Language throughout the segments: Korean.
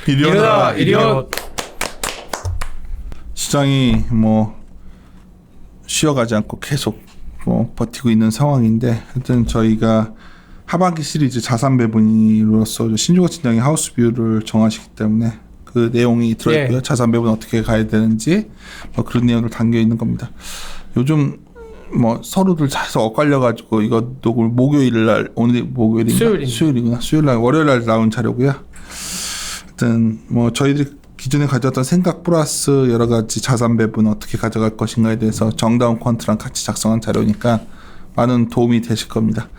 일어나. 시장이 뭐 쉬어가지 않고 계속 뭐 버티고 있는 상황인데, 하여튼 저희가 하반기 시리즈 자산 배분으로서 신주거 팀장이 하우스 뷰를 정하시기 때문에 그 내용이 들어있고요. 예. 자산 배분 어떻게 가야 되는지 뭐 그런 내용을 담겨 있는 겁니다. 요즘 뭐 서로들 자서 엇갈려가지고 이거 녹을 목요일 날, 오늘 목요일인가? 수요일이구나. 수요일 날, 월요일 날 나온 자료고요. 하여튼 뭐 저희들이 기존에 가져왔던 생각 플러스 여러 가지 자산 배분 어떻게 가져갈 것인가에 대해서 정다운 퀀트랑 같이 작성한 자료니까 많은 도움이 되실 겁니다.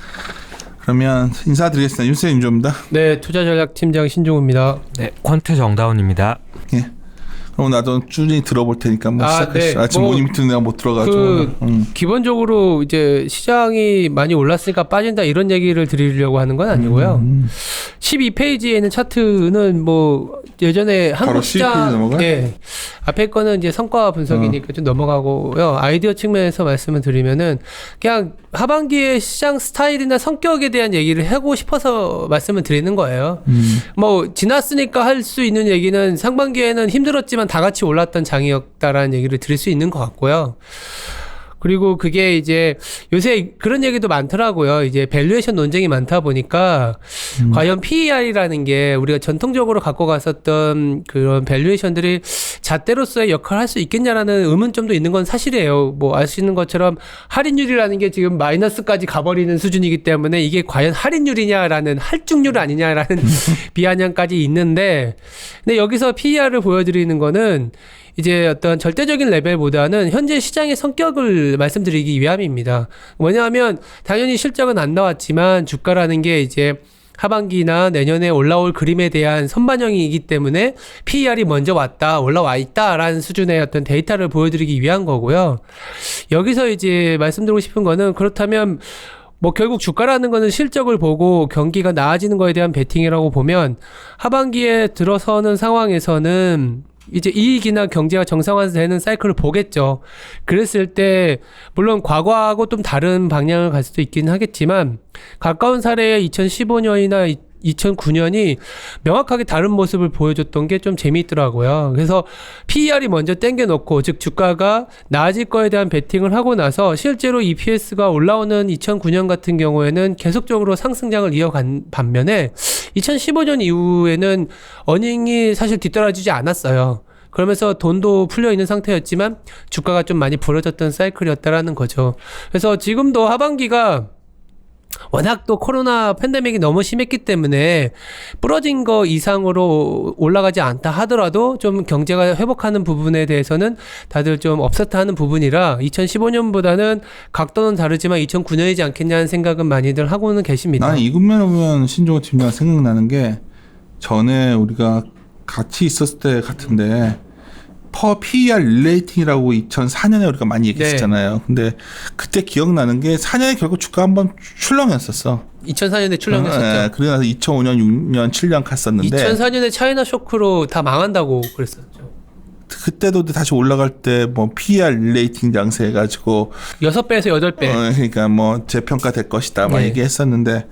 그러면 인사드리겠습니다. 윤세임 임조입니다. 네, 투자전략팀장 신종우입니다. 네, 퀀트 정다운입니다. 예. 그럼 나도 쭈니 들어볼 테니까 한번 시작하시죠. 네. 지금 모닝 미팅 내가 못 들어가지고. 기본적으로 이제 시장이 많이 올랐으니까 빠진다 이런 얘기를 드리려고 하는 건 아니고요. 12페이지에 있는 차트는 뭐 예전에 바로 한국 12페이지 시장, 넘어가요? 네, 앞에 거는 이제 성과 분석이니까 좀 넘어가고요. 아이디어 측면에서 말씀을 드리면은 그냥 하반기의 시장 스타일이나 성격에 대한 얘기를 하고 싶어서 말씀을 드리는 거예요. 뭐 지났으니까 할 수 있는 얘기는 상반기에는 힘들었지만 다 같이 올랐던 장이었다라는 얘기를 드릴 수 있는 것 같고요. 그리고 그게 이제 요새 그런 얘기도 많더라고요. 이제 밸류에이션 논쟁이 많다 보니까 과연 PER이라는 게 우리가 전통적으로 갖고 갔었던 그런 밸류에이션들이 잣대로서의 역할을 할 수 있겠냐라는 의문점도 있는 건 사실이에요. 뭐 아시는 것처럼 할인율이라는 게 지금 마이너스까지 가버리는 수준이기 때문에 이게 과연 할인율이냐라는 할증률 아니냐라는 비아냥까지 있는데, 근데 여기서 PER을 보여드리는 거는 이제 어떤 절대적인 레벨보다는 현재 시장의 성격을 말씀드리기 위함입니다. 뭐냐면 당연히 실적은 안 나왔지만 주가라는 게 이제 하반기나 내년에 올라올 그림에 대한 선반영이기 때문에 PER이 먼저 왔다, 올라와 있다라는 수준의 어떤 데이터를 보여드리기 위한 거고요. 여기서 이제 말씀드리고 싶은 거는, 그렇다면 뭐 결국 주가라는 거는 실적을 보고 경기가 나아지는 거에 대한 베팅이라고 보면, 하반기에 들어서는 상황에서는 이제 이익이나 경제가 정상화되는 사이클을 보겠죠. 그랬을 때 물론 과거하고 좀 다른 방향을 갈 수도 있긴 하겠지만, 가까운 사례의 2015년이나 2009년이 명확하게 다른 모습을 보여줬던 게 좀 재미있더라고요. 그래서 PER이 먼저 땡겨놓고, 즉 주가가 나아질 거에 대한 베팅을 하고 나서 실제로 EPS가 올라오는 2009년 같은 경우에는 계속적으로 상승장을 이어간 반면에 2015년 이후에는 어닝이 사실 뒤떨어지지 않았어요. 그러면서 돈도 풀려있는 상태였지만 주가가 좀 많이 부러졌던 사이클이었다라는 거죠. 그래서 지금도 하반기가 워낙 또 코로나 팬데믹이 너무 심했기 때문에 부러진 거 이상으로 올라가지 않다 하더라도 좀 경제가 회복하는 부분에 대해서는 다들 좀 업세트하는 부분이라 2015년보다는 각도는 다르지만 2009년이지 않겠냐는 생각은 많이들 하고는 계십니다. 나는 이 국면을 보면 신종호 팀장 생각나는 게, 전에 우리가 같이 있었을 때 같은데 퍼 PER 릴레이팅이라고 2004년에 우리가 많이 얘기했잖아요. 네. 근데 그때 기억나는 게 4년에 결국 주가 한번 출렁했었어. 2004년에 출렁했었죠. 네, 그러고 나서 2005년, 6년, 7년 갔었는데 2004년에 차이나 쇼크로 다 망한다고 그랬었죠. 그때도 다시 올라갈 때 뭐 PER 릴레이팅 장세 해가지고 6배에서 8배. 그러니까 뭐 재평가 될 것이다 막 네. 얘기했었는데,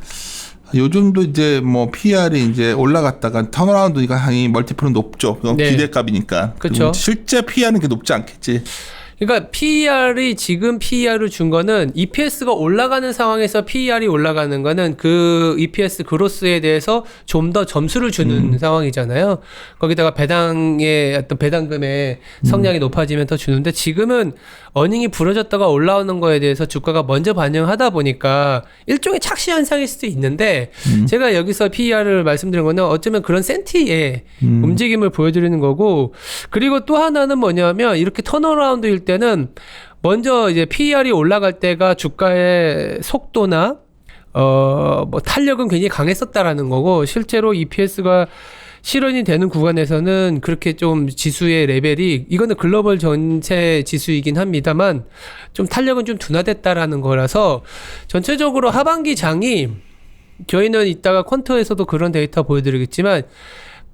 요즘도 이제 뭐 PER이 이제 올라갔다가 턴어라운드가 하니 멀티플은 높죠. 그건 네. 기대값이니까. 그렇죠. 실제 PER는 게 높지 않겠지. 그러니까 PER이 지금 PER을 준 거는 EPS가 올라가는 상황에서 PER이 올라가는 거는 그 EPS 그로스에 대해서 좀 더 점수를 주는 상황이잖아요. 거기다가 배당의 어떤 배당금의 성량이 높아지면 더 주는데, 지금은 어닝이 부러졌다가 올라오는 거에 대해서 주가가 먼저 반영하다 보니까 일종의 착시 현상일 수도 있는데, 제가 여기서 PER을 말씀드린 거는 어쩌면 그런 센티의 움직임을 보여드리는 거고, 그리고 또 하나는 뭐냐면 이렇게 턴어라운드일 때는 먼저 이제 PER이 올라갈 때가 주가의 속도나 뭐 탄력은 굉장히 강했었다라는 거고, 실제로 EPS가 실현이 되는 구간에서는 그렇게 좀 지수의 레벨이, 이거는 글로벌 전체 지수이긴 합니다만 좀 탄력은 좀 둔화됐다라는 거라서, 전체적으로 하반기 장이, 저희는 이따가 퀀트에서도 그런 데이터 보여드리겠지만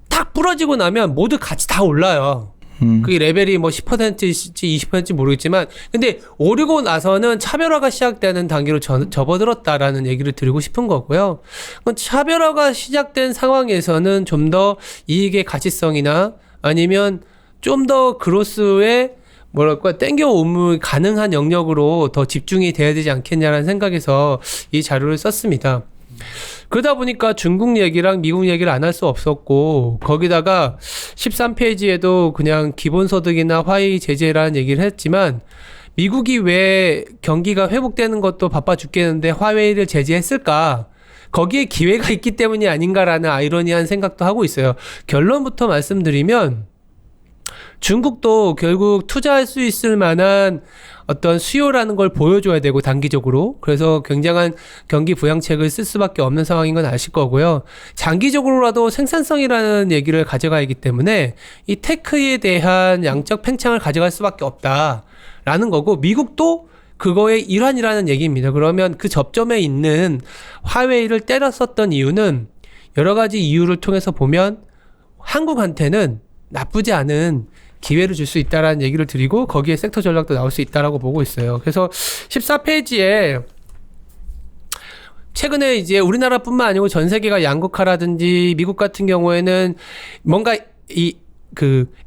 딱 부러지고 나면 모두 같이 다 올라요. 그게 레벨이 뭐 10%일지 20%일지 모르겠지만, 근데 오르고 나서는 차별화가 시작되는 단계로 접어들었다라는 얘기를 드리고 싶은 거고요. 차별화가 시작된 상황에서는 좀 더 이익의 가치성이나 아니면 좀 더 그로스의 뭐랄까 땡겨옴이 가능한 영역으로 더 집중이 돼야 되지 않겠냐라는 생각에서 이 자료를 썼습니다. 그러다 보니까 중국 얘기랑 미국 얘기를 안 할 수 없었고, 거기다가 13페이지에도 그냥 기본소득이나 화웨이 제재라는 얘기를 했지만, 미국이 왜 경기가 회복되는 것도 바빠 죽겠는데 화웨이를 제재했을까? 거기에 기회가 있기 때문이 아닌가라는 아이러니한 생각도 하고 있어요. 결론부터 말씀드리면 중국도 결국 투자할 수 있을 만한 어떤 수요라는 걸 보여줘야 되고, 단기적으로. 그래서 굉장한 경기 부양책을 쓸 수밖에 없는 상황인 건 아실 거고요. 장기적으로라도 생산성이라는 얘기를 가져가야 하기 때문에 이 테크에 대한 양적 팽창을 가져갈 수밖에 없다라는 거고, 미국도 그거의 일환이라는 얘기입니다. 그러면 그 접점에 있는 화웨이를 때렸었던 이유는 여러 가지 이유를 통해서 보면 한국한테는 나쁘지 않은 기회를 줄 수 있다라는 얘기를 드리고, 거기에 섹터 전략도 나올 수 있다라고 보고 있어요. 그래서 14페이지에 최근에 이제 우리나라뿐만 아니고 전 세계가 양극화라든지 미국 같은 경우에는 뭔가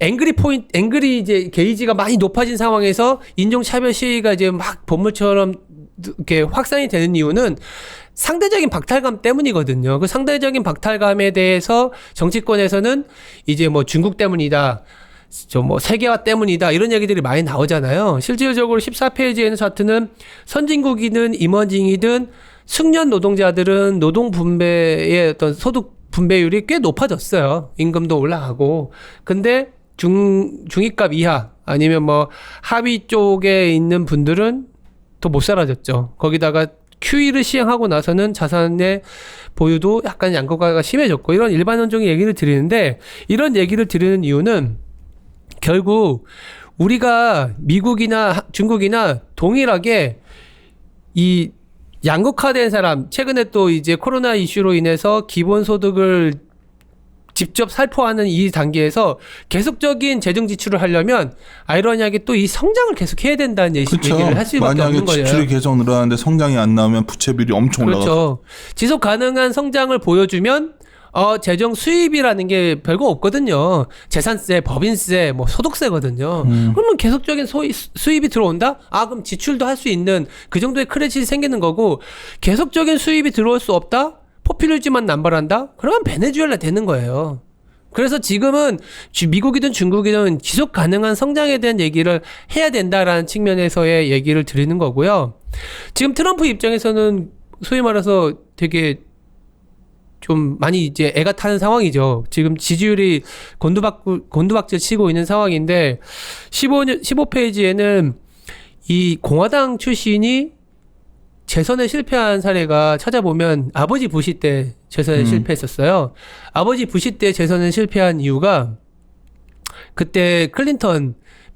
앵그리 이제 게이지가 많이 높아진 상황에서 인종차별 시위가 이제 막 본물처럼 이렇게 확산이 되는 이유는 상대적인 박탈감 때문이거든요. 그 상대적인 박탈감에 대해서 정치권에서는 이제 뭐 중국 때문이다, 뭐 세계화 때문이다, 이런 얘기들이 많이 나오잖아요. 실질적으로 14페이지에는 차트는 선진국이든 이머징이든 숙련 노동자들은 노동 분배의 어떤 소득 분배율이 꽤 높아졌어요. 임금도 올라가고. 근데 중위급 이하 아니면 뭐 하위 쪽에 있는 분들은 더 못 살아졌죠. 거기다가 QE를 시행하고 나서는 자산의 보유도 약간 양극화가 심해졌고, 이런 일반론적인 얘기를 드리는데, 이런 얘기를 드리는 이유는 결국 우리가 미국이나 중국이나 동일하게 이 양극화된 사람, 최근에 또 이제 코로나 이슈로 인해서 기본소득을 직접 살포하는 이 단계에서 계속적인 재정 지출을 하려면 아이러니하게 또 이 성장을 계속 해야 된다는 얘기를 할 수밖에 없는 거예요. 만약에 지출이 계속 늘어나는데 성장이 안 나오면 부채 비율이 엄청 올라가죠. 그렇죠. 지속 가능한 성장을 보여주면 재정 수입이라는 게 별거 없거든요. 재산세, 법인세, 뭐 소득세거든요. 그러면 계속적인 수입이 들어온다? 그럼 지출도 할 수 있는 그 정도의 크레딧이 생기는 거고, 계속적인 수입이 들어올 수 없다? 포퓰리즘만 남발한다? 그러면 베네수엘라 되는 거예요. 그래서 지금은 미국이든 중국이든 지속 가능한 성장에 대한 얘기를 해야 된다라는 측면에서의 얘기를 드리는 거고요. 지금 트럼프 입장에서는 소위 말해서 되게 좀 많이 이제 애가 타는 상황이죠. 지금 지지율이 곤두박질 치고 있는 상황인데, 15페이지에는 이 공화당 출신이 재선에 실패한 사례가 찾아보면 아버지 부시 때 재선에 실패했었어요. 아버지 부시 때 재선에 실패한 이유가 그때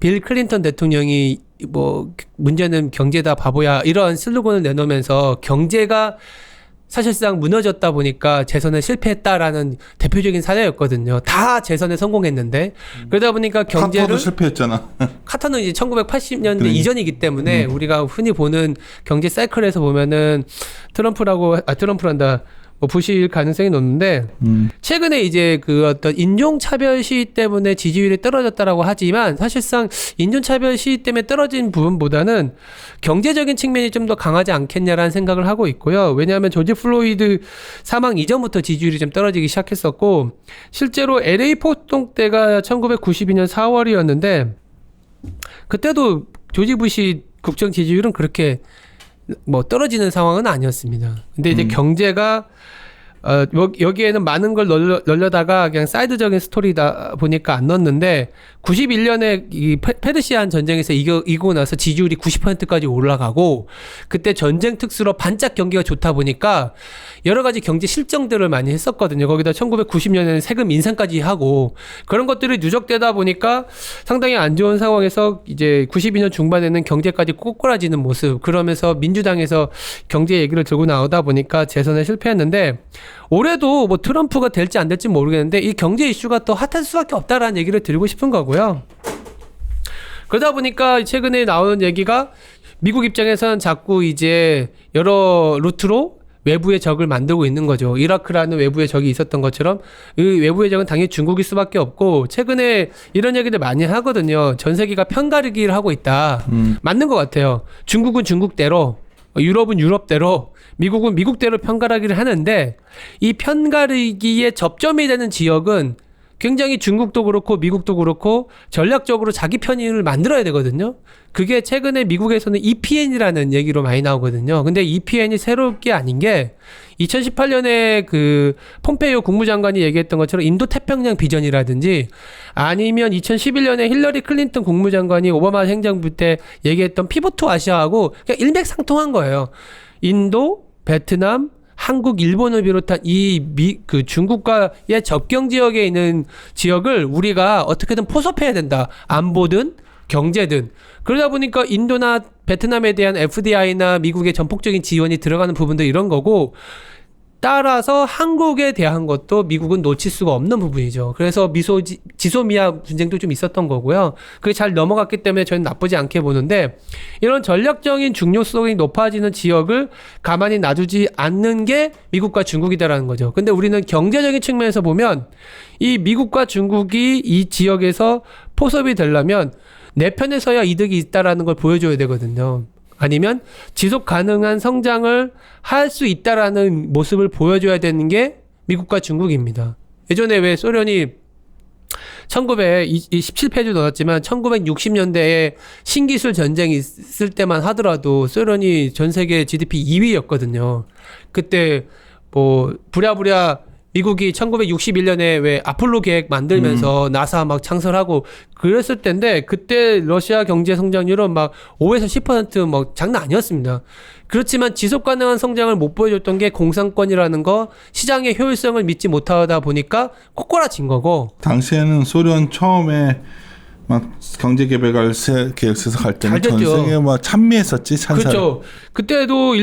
빌 클린턴 대통령이 뭐 문제는 경제다 바보야 이런 슬로건을 내놓으면서 경제가 사실상 무너졌다 보니까 재선에 실패했다라는 대표적인 사례였거든요. 다 재선에 성공했는데 그러다 보니까 경제를 카터도 실패했잖아. 카터는 이제 1980년대 이전이기 때문에 우리가 흔히 보는 경제 사이클에서 보면은 트럼프란다. 뭐 부실 가능성이 높는데 최근에 이제 그 어떤 인종차별 시위 때문에 지지율이 떨어졌다라고 하지만 사실상 인종차별 시위 때문에 떨어진 부분보다는 경제적인 측면이 좀 더 강하지 않겠냐라는 생각을 하고 있고요. 왜냐하면 조지 플로이드 사망 이전부터 지지율이 좀 떨어지기 시작했었고, 실제로 LA 폭동 때가 1992년 4월이었는데 그때도 조지 부시 국정 지지율은 그렇게 뭐 떨어지는 상황은 아니었습니다. 근데 이제 경제가 여기에는 많은 걸 넣으려다가 그냥 사이드적인 스토리다 보니까 안 넣었는데 91년에 이 페르시안 전쟁에서 이기고 나서 지지율이 90%까지 올라가고, 그때 전쟁 특수로 반짝 경기가 좋다 보니까 여러 가지 경제 실정들을 많이 했었거든요. 거기다 1990년에는 세금 인상까지 하고 그런 것들이 누적되다 보니까 상당히 안 좋은 상황에서 이제 92년 중반에는 경제까지 꼬꾸라지는 모습, 그러면서 민주당에서 경제 얘기를 들고 나오다 보니까 재선에 실패했는데 올해도 뭐 트럼프가 될지 안 될지 모르겠는데 이 경제 이슈가 또 핫할 수밖에 없다라는 얘기를 드리고 싶은 거고요. 그러다 보니까 최근에 나오는 얘기가 미국 입장에서는 자꾸 이제 여러 루트로 외부의 적을 만들고 있는 거죠. 이라크라는 외부의 적이 있었던 것처럼 이 외부의 적은 당연히 중국일 수밖에 없고 최근에 이런 얘기들 많이 하거든요. 전 세계가 편가르기를 하고 있다. 맞는 것 같아요. 중국은 중국대로, 유럽은 유럽대로, 미국은 미국대로 편가르기를 하는데 이 편가르기의 접점이 되는 지역은 굉장히 중국도 그렇고 미국도 그렇고 전략적으로 자기 편을 만들어야 되거든요. 그게 최근에 미국에서는 EPN이라는 얘기로 많이 나오거든요. 근데 EPN이 새로울 게 아닌 게 2018년에 그 폼페이오 국무장관이 얘기했던 것처럼 인도 태평양 비전이라든지 아니면 2011년에 힐러리 클린턴 국무장관이 오바마 행정부 때 얘기했던 피보트 아시아하고 그냥 일맥상통한 거예요. 인도, 베트남, 한국, 일본을 비롯한 그 중국과의 접경 지역에 있는 지역을 우리가 어떻게든 포섭해야 된다. 안보든 경제든. 그러다 보니까 인도나 베트남에 대한 FDI나 미국의 전폭적인 지원이 들어가는 부분도 이런 거고 따라서 한국에 대한 것도 미국은 놓칠 수가 없는 부분이죠. 그래서 지소미아 분쟁도 좀 있었던 거고요. 그게 잘 넘어갔기 때문에 저는 나쁘지 않게 보는데 이런 전략적인 중요성이 높아지는 지역을 가만히 놔두지 않는 게 미국과 중국이다라는 거죠. 근데 우리는 경제적인 측면에서 보면 이 미국과 중국이 이 지역에서 포섭이 되려면 내 편에 서야 이득이 있다라는 걸 보여줘야 되거든요. 아니면 지속 가능한 성장을 할 수 있다라는 모습을 보여줘야 되는 게 미국과 중국입니다. 예전에 왜 소련이 17페이지 넣었지만 1960년대에 신기술 전쟁이 있을 때만 하더라도 소련이 전 세계 GDP 2위였거든요. 그때 뭐 부랴부랴 미국이 1961년에 왜 아폴로 계획 만들면서 나사 막 창설하고 그랬을 때인데 그때 러시아 경제 성장률은 막 5에서 10% 뭐 장난 아니었습니다. 그렇지만 지속 가능한 성장을 못 보여줬던 게 공산권이라는 거 시장의 효율성을 믿지 못하다 보니까 꼬꾸라진 거고. 당시에는 소련 처음에 막 경제 계획을 계획서에서 갈 때는 전 세계 막 찬미했었지 찬사. 그렇죠. 그때도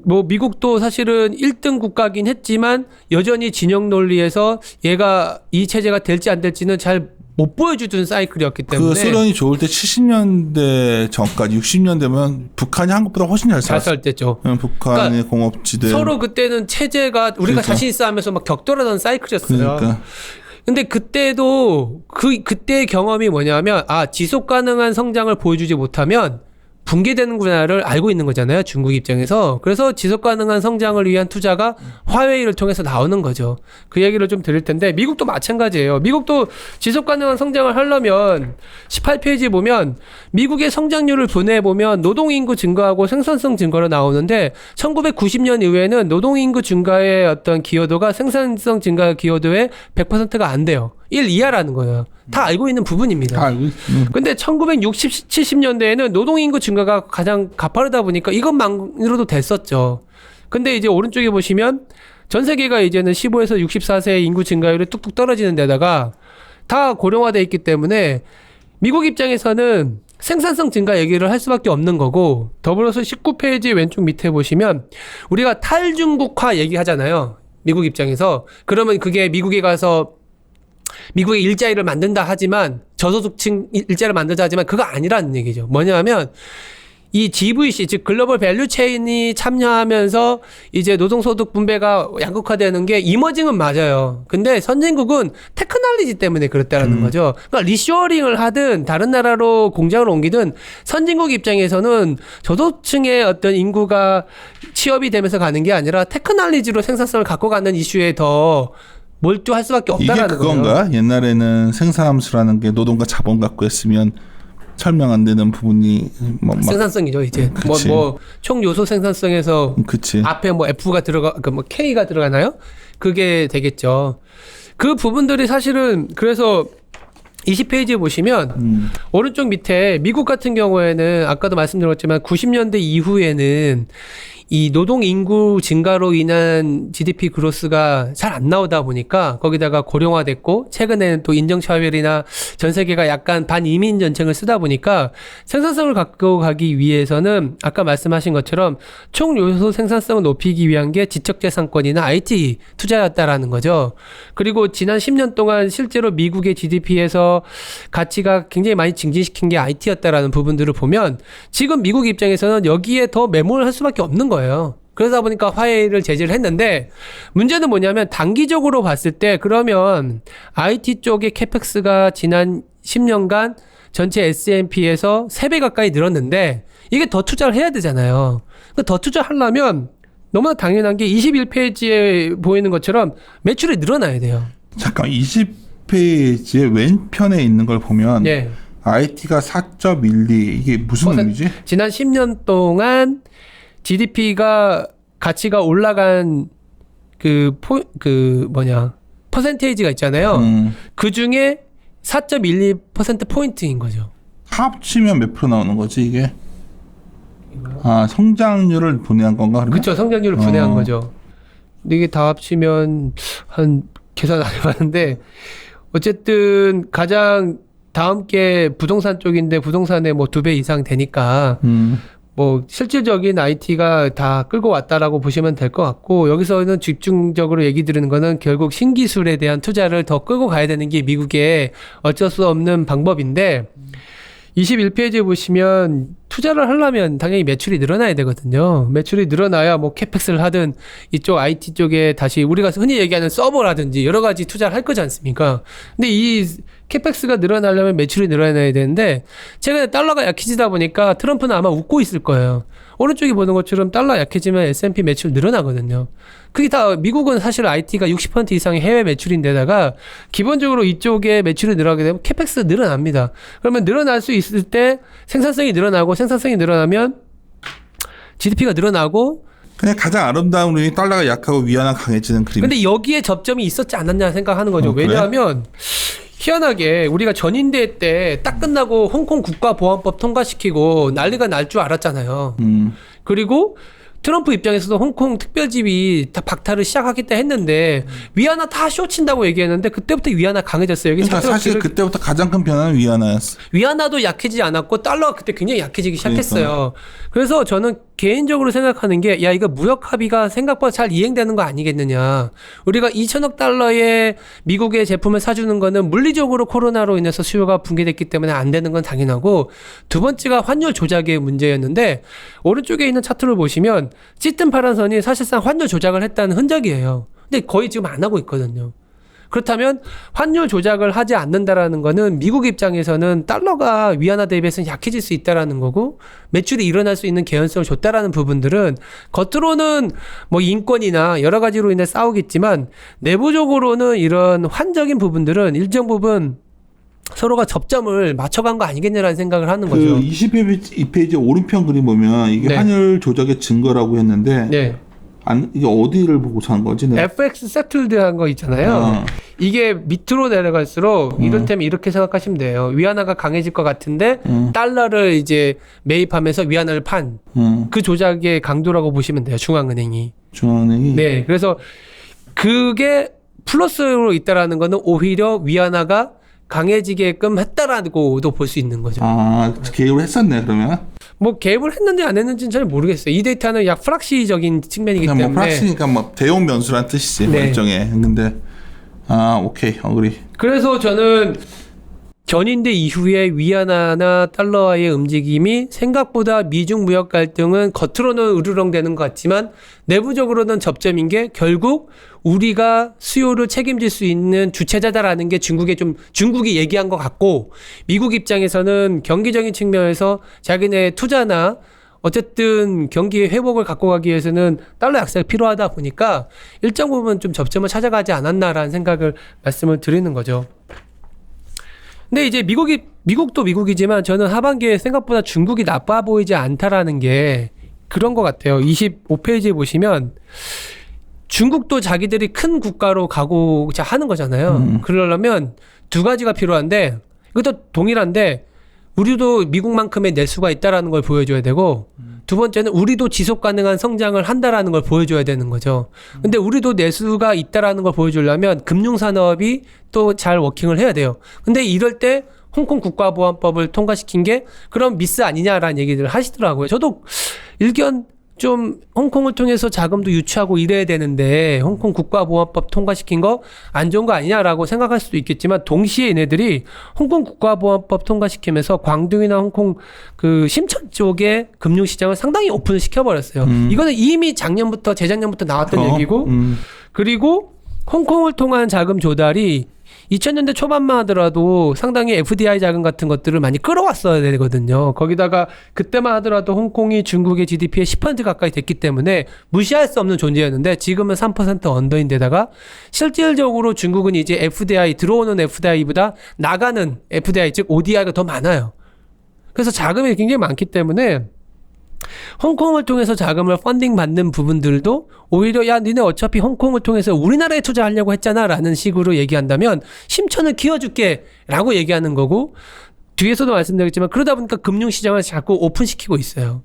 뭐 미국도 사실은 1등 국가긴 했지만 여전히 진영 논리에서 얘가 이 체제가 될지 안 될지는 잘 못 보여주던 사이클이었기 때문에 그 소련이 좋을 때 70년대 전까지 60년대면 북한이 한국보다 훨씬 잘 살 때죠. 북한의 그러니까 공업지대 서로 그때는 체제가 우리가 그러니까. 자신 있어 하면서 막 격돌하던 사이클이었어요. 그러니까. 근데 그때도 그때의 경험이 뭐냐면 지속 가능한 성장을 보여주지 못하면 붕괴되는구나를 알고 있는 거잖아요. 중국 입장에서. 그래서 지속 가능한 성장을 위한 투자가 화웨이를 통해서 나오는 거죠. 그 얘기를 좀 드릴 텐데 미국도 마찬가지예요. 미국도 지속 가능한 성장을 하려면 18페이지 보면 미국의 성장률을 분해해보면 노동인구 증가하고 생산성 증가로 나오는데 1990년 이후에는 노동인구 증가의 어떤 기여도가 생산성 증가 기여도의 100%가 안 돼요. 1 이하라는 거예요. 다 알고 있는 부분입니다. 다 알고 근데 1960, 70년대에는 노동인구 증가가 가장 가파르다 보니까 이것만으로도 됐었죠. 근데 이제 오른쪽에 보시면 전 세계가 이제는 15에서 64세 인구 증가율이 뚝뚝 떨어지는 데다가 다 고령화돼 있기 때문에 미국 입장에서는 생산성 증가 얘기를 할 수밖에 없는 거고 더불어서 19페이지 왼쪽 밑에 보시면 우리가 탈중국화 얘기하잖아요. 미국 입장에서. 그러면 그게 미국에 가서 미국의 일자리를 만든다 하지만 저소득층 일자리를 만들자 하지만 그거 아니라는 얘기죠. 뭐냐면 이 GVC 즉 글로벌 밸류 체인이 참여하면서 이제 노동소득 분배가 양극화되는 게 이머징은 맞아요. 근데 선진국은 테크놀로지 때문에 그렇다라는 거죠. 그러니까 리쇼어링을 하든 다른 나라로 공장을 옮기든 선진국 입장에서는 저소득층의 어떤 인구가 취업이 되면서 가는 게 아니라 테크놀로지로 생산성을 갖고 가는 이슈에 더 몰두할 수밖에 없다라는 이게 그건가? 거예요. 옛날에는 생산함수라는 게 노동과 자본 갖고 했으면 설명 안 되는 부분이 생산성이죠 이제 뭐 총 요소 생산성에서 그치. 앞에 뭐 F가 뭐 K가 들어가나요? 그게 되겠죠. 그 부분들이 사실은 그래서 20페이지에 보시면 오른쪽 밑에 미국 같은 경우에는 아까도 말씀드렸지만 90년대 이후에는 이 노동 인구 증가로 인한 GDP 그로스가 잘 안 나오다 보니까 거기다가 고령화됐고 최근에는 또 인정차별이나 전 세계가 약간 반이민 전쟁을 쓰다 보니까 생산성을 갖고 가기 위해서는 아까 말씀하신 것처럼 총 요소 생산성을 높이기 위한 게 지적재산권이나 IT 투자였다라는 거죠. 그리고 지난 10년 동안 실제로 미국의 GDP에서 가치가 굉장히 많이 증진시킨 게 IT였다라는 부분들을 보면 지금 미국 입장에서는 여기에 더 매몰을 할 수밖에 없는 거예요. 그러다 보니까 화해를 제지를 했는데 문제는 뭐냐면 단기적으로 봤을 때 그러면 IT 쪽의 캐펙스가 지난 10년간 전체 S&P에서 3배 가까이 늘었는데 이게 더 투자를 해야 되잖아요. 더 투자하려면 너무나 당연한 게 21페이지에 보이는 것처럼 매출이 늘어나야 돼요. 잠깐 20페이지의 왼편에 있는 걸 보면 네. IT가 4.12 이게 무슨 의미지? 지난 10년 동안 GDP가 가치가 올라간 퍼센테이지가 있잖아요. 그 중에 4.12% 포인트인 거죠. 합치면 몇 프로 나오는 거지 이게? 아 성장률을 분해한 건가? 그렇죠. 성장률을 분해한 거죠. 근데 이게 다 합치면 한 계산 안 해봤는데 어쨌든 가장 다음 게 부동산 쪽인데 부동산에 뭐 2배 이상 되니까 뭐 실질적인 IT가 다 끌고 왔다라고 보시면 될 것 같고 여기서는 집중적으로 얘기 드리는 거는 결국 신기술에 대한 투자를 더 끌고 가야 되는 게 미국의 어쩔 수 없는 방법인데 21페이지에 보시면 투자를 하려면 당연히 매출이 늘어나야 되거든요. 매출이 늘어나야 뭐 캐펙스를 하든 이쪽 IT 쪽에 다시 우리가 흔히 얘기하는 서버라든지 여러 가지 투자를 할 거지 않습니까? 근데 이 캐펙스가 늘어나려면 매출이 늘어나야 되는데 최근에 달러가 약해지다 보니까 트럼프는 아마 웃고 있을 거예요. 오른쪽에 보는 것처럼 달러 약해지면 S&P 매출 늘어나거든요. 그게 다 미국은 사실 IT가 60% 이상의 해외 매출인데다가 기본적으로 이쪽에 매출이 늘어나게 되면 캐펙스 늘어납니다. 그러면 늘어날 수 있을 때 생산성이 늘어나고 생산성이 늘어나면 GDP가 늘어나고 그냥 가장 아름다운 그림이 달러가 약하고 위안화 강해지는 그림. 근데 여기에 접점이 있었지 않았냐 생각하는 거죠. 그래? 왜냐하면 희한하게 우리가 전인대 때 딱 끝나고 홍콩 국가보안법 통과시키고 난리가 날 줄 알았잖아요. 그리고 트럼프 입장에서도 홍콩 특별집이 다 박탈을 시작하겠다 했는데 위안화 다 쇼친다고 얘기했는데 그때부터 위안화 강해졌어요. 여기 그러니까 사실 그때부터 가장 큰 변화는 위안화였어. 위안화도 약해지지 않았고 달러가 그때 굉장히 약해지기 시작했어요. 그래서 저는 개인적으로 생각하는 게 야 이거 무역 합의가 생각보다 잘 이행되는 거 아니겠느냐. 우리가 2천억 달러의 미국의 제품을 사주는 거는 물리적으로 코로나로 인해서 수요가 붕괴됐기 때문에 안 되는 건 당연하고 두 번째가 환율 조작의 문제였는데 오른쪽에 있는 차트를 보시면 짙은 파란 선이 사실상 환율 조작을 했다는 흔적이에요. 근데 거의 지금 안 하고 있거든요. 그렇다면 환율 조작을 하지 않는다라는 거는 미국 입장에서는 달러가 위안화 대비해서는 약해질 수 있다라는 거고 매출이 일어날 수 있는 개연성을 줬다라는 부분들은 겉으로는 뭐 인권이나 여러 가지로 인해 싸우겠지만 내부적으로는 이런 환적인 부분들은 일정 부분 서로가 접점을 맞춰간 거 아니겠냐라는 생각을 하는 거죠. 그 22페이지 오른편 그림 보면 이게 네. 환율 조작의 증거라고 했는데 네. 이게 어디를 보고 산 거지? 네. FX 세틀드한 거 있잖아요. 이게 밑으로 내려갈수록 이를테면 이렇게 생각하시면 돼요. 위안화가 강해질 것 같은데 달러를 이제 매입하면서 위안화를 판 그 조작의 강도라고 보시면 돼요. 중앙은행이. 중앙은행이. 네. 그래서 그게 플러스로 있다라는 거는 오히려 위안화가 강해지게끔 했다라고도 볼 수 있는 거죠. 아, 개입을 했었네 그러면. 뭐 개입을 했는지 안 했는지는 잘 모르겠어요. 이 데이터는 약 프락시적인 측면이기 그냥 때문에. 뭐 프락시니까 뭐 대용 변수란 뜻이지. 네. 일종의. 근데 오케이 어그리. 그래서 저는 견인대 이후에 위안화나 달러와의 움직임이 생각보다 미중 무역 갈등은 겉으로는 으르렁대는 것 같지만 내부적으로는 접점인 게 결국 우리가 수요를 책임질 수 있는 주체자다라는 게 중국이 얘기한 것 같고 미국 입장에서는 경기적인 측면에서 자기네 투자나 어쨌든 경기의 회복을 갖고 가기 위해서는 달러 약세가 필요하다 보니까 일정 부분 좀 접점을 찾아가지 않았나라는 생각을 말씀을 드리는 거죠. 근데 이제 미국도 미국이지만 저는 하반기에 생각보다 중국이 나빠 보이지 않다라는 게 그런 것 같아요. 25페이지에 보시면 중국도 자기들이 큰 국가로 가고자 하는 거잖아요. 그러려면 두 가지가 필요한데 이것도 동일한데 우리도 미국만큼의 낼 수가 있다라는 걸 보여줘야 되고 두 번째는 우리도 지속 가능한 성장을 한다라는 걸 보여줘야 되는 거죠. 근데 우리도 내수가 있다라는 걸 보여주려면 금융산업이 또 잘 워킹을 해야 돼요. 근데 이럴 때 홍콩 국가보안법을 통과시킨 게 그럼 미스 아니냐라는 얘기들을 하시더라고요. 저도 일견 좀 홍콩을 통해서 자금도 유치하고 이래야 되는데 홍콩 국가보안법 통과시킨 거 안 좋은 거 아니냐라고 생각할 수도 있겠지만 동시에 얘네들이 홍콩 국가보안법 통과시키면서 광둥이나 홍콩 그 심천 쪽의 금융시장을 상당히 오픈을 시켜버렸어요. 이거는 이미 작년부터 재작년부터 나왔던 얘기고 그리고 홍콩을 통한 자금 조달이 2000년대 초반만 하더라도 상당히 FDI 자금 같은 것들을 많이 끌어왔어야 되거든요. 거기다가 그때만 하더라도 홍콩이 중국의 GDP의 10% 가까이 됐기 때문에 무시할 수 없는 존재였는데 지금은 3% 언더인데다가 실질적으로 중국은 이제 FDI, 들어오는 FDI보다 나가는 FDI, 즉 ODI가 더 많아요. 그래서 자금이 굉장히 많기 때문에 홍콩을 통해서 자금을 펀딩 받는 부분들도 오히려 야 니네 어차피 홍콩을 통해서 우리나라에 투자하려고 했잖아 라는 식으로 얘기한다면 심천을 키워줄게 라고 얘기하는 거고 뒤에서도 말씀드렸지만 그러다 보니까 금융시장을 자꾸 오픈시키고 있어요.